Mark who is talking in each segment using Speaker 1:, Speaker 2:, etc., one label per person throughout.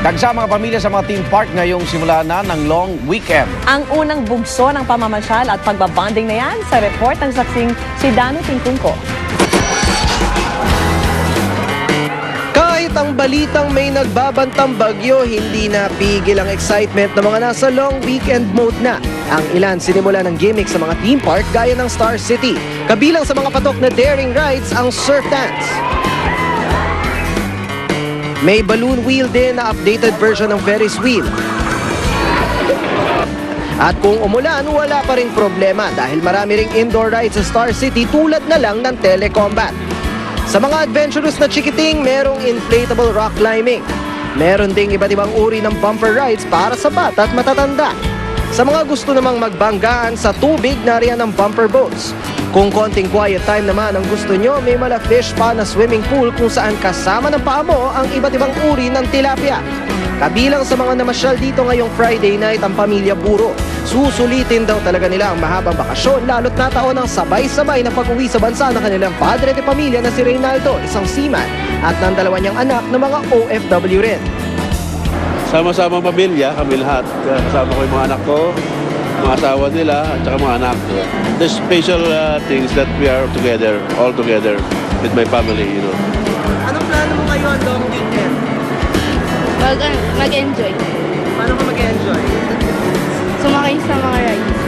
Speaker 1: Dagsa mga pamilya sa mga theme park ngayong simula na ng long weekend.
Speaker 2: Ang unang bugso ng pamamasyal at pagbabanding na yan sa report ng saksing si Dano Tingtungko.
Speaker 3: Kahit ang balitang may nagbabantang bagyo, hindi napigil ang excitement ng mga nasa long weekend mode na. Ang ilan sinimula ng gimmick sa mga theme park gaya ng Star City. Kabilang sa mga patok na daring rides ang surf dance. May balloon wheel din na updated version ng Ferris wheel. At kung umulan, wala pa ring problema dahil marami ring indoor rides sa Star City tulad na lang ng Telecombat. Sa mga adventurous na chikiting, merong inflatable rock climbing. Meron ding iba't ibang uri ng bumper rides para sa bata at matatanda. Sa mga gusto namang magbanggaan sa tubig, nariyan ang bumper boats. Kung konting quiet time naman ang gusto nyo, may mala fish pa na swimming pool kung saan kasama ng paa mo ang iba't ibang uri ng tilapia. Kabilang sa mga namasyal dito ngayong Friday night ang pamilya Buro. Susulitin daw talaga nila ang mahabang bakasyon lalo't nataon ang sabay-sabay na pag-uwi sa bansa ng kanilang padre de pamilya na si Reynaldo, isang seaman, at ng dalawa niyang anak na mga OFW rin.
Speaker 4: Sama-sama pamilya, kami lahat. Kasama ko yung mga anak ko, mga asawa nila, at saka mga anak ko. The special things that we are together, all together with my family, you know.
Speaker 3: Anong plano mo ngayon long weekend?
Speaker 5: Mag-enjoy.
Speaker 3: Paano ka mag-enjoy?
Speaker 5: Sumakay sa mga rides.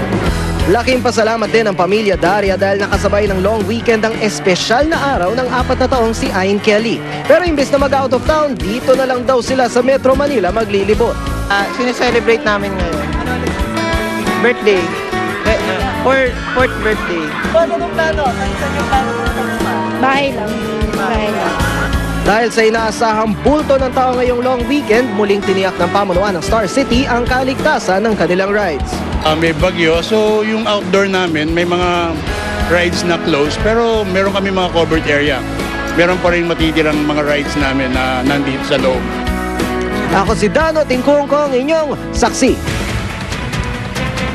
Speaker 3: Laking pasalamat din ang pamilya Daria dahil nakasabay ng long weekend ang espesyal na araw ng 4 na taong si Ayn Kelly. Pero imbes na mag-out of town, dito na lang daw sila sa Metro Manila maglilibot.
Speaker 6: Sineselebrate namin ngayon. Birthday. Fourth birthday.
Speaker 3: Anong plano? Saan yung plano mo?
Speaker 5: Bahay lang. Bahay lang.
Speaker 3: Dahil sa inaasahang bulto ng tao ngayong long weekend, muling tiniyak ng pamunuan ng Star City ang kaligtasan ng kanilang rides.
Speaker 7: May bagyo, so yung outdoor namin may mga rides na closed pero meron kami mga covered area. Meron pa rin matitirang mga rides namin na nandito sa loob.
Speaker 3: Ako si Dano Tingkungkong, inyong saksi.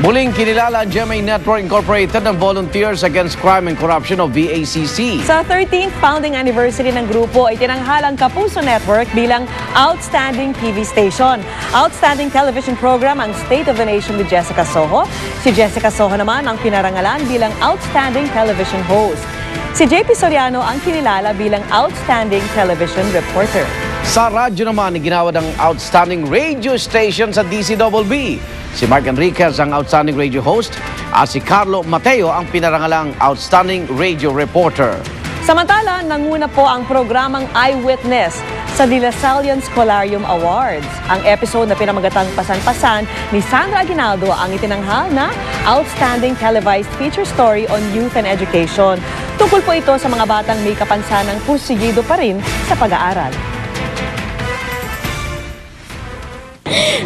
Speaker 1: Muling kinilala ang GMA Network Incorporated ng Volunteers Against Crime and Corruption o VACC.
Speaker 2: Sa 13th founding anniversary ng grupo ay tinanghal ang Kapuso Network bilang Outstanding TV Station. Outstanding Television Program ang State of the Nation with Jessica Soho. Si Jessica Soho naman ang pinarangalan bilang Outstanding Television Host. Si JP Soriano ang kinilala bilang Outstanding Television Reporter.
Speaker 1: Sa radyo naman, ginawad ang Outstanding Radio Station sa DCBB. Si Mark Enriquez ang Outstanding Radio Host at si Carlo Mateo ang pinarangalang Outstanding Radio Reporter.
Speaker 2: Samantala, nanguna po ang programang Eyewitness sa De La Salle Scholarium Awards. Ang episode na pinamagatang Pasan-Pasan ni Sandra Aguinaldo ang itinanghal na Outstanding Televised Feature Story on Youth and Education. Tungkol po ito sa mga batang may kapansanang pusigido pa rin sa pag-aaral.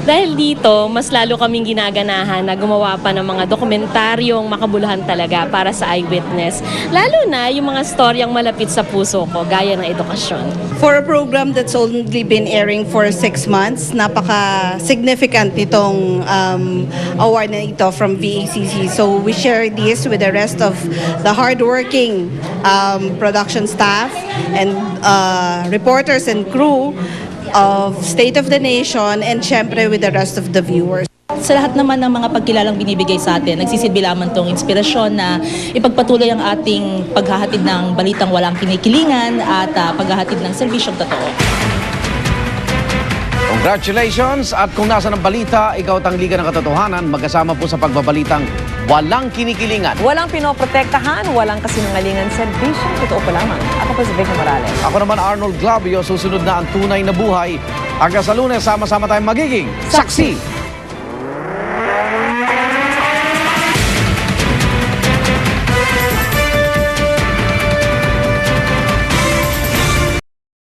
Speaker 8: Dahil dito, mas lalo kaming ginaganahan na gumawa pa ng mga dokumentaryong makabuluhan talaga para sa Eyewitness. Lalo na yung mga storyang malapit sa puso ko, gaya ng edukasyon.
Speaker 9: For a program that's only been airing for 6 months, napaka-significant nitong award na ito from VACC. So we share this with the rest of the hardworking production staff and reporters and crew of State of the Nation and syempre with the rest of the viewers.
Speaker 10: Sa lahat naman ng mga pagkilalang binibigay sa atin, nagsisilbi lamang tong inspirasyon na ipagpatuloy ang ating paghahatid ng balitang walang kinikilingan at paghahatid ng serbisyong totoo.
Speaker 1: Congratulations! At kung nasa ng balita, ikaw tangliga ng katotohanan, magkasama po sa pagbabalitang walang kinikilingan.
Speaker 2: Walang pinoprotektahan, walang kasinungalingan, serbisyong totoo po lamang. Ako po si Vicky Morales.
Speaker 1: Ako naman Arnold Glavio, susunod na ang tunay na buhay. Hanggang sa Lunes, sama-sama tayong magiging saksi!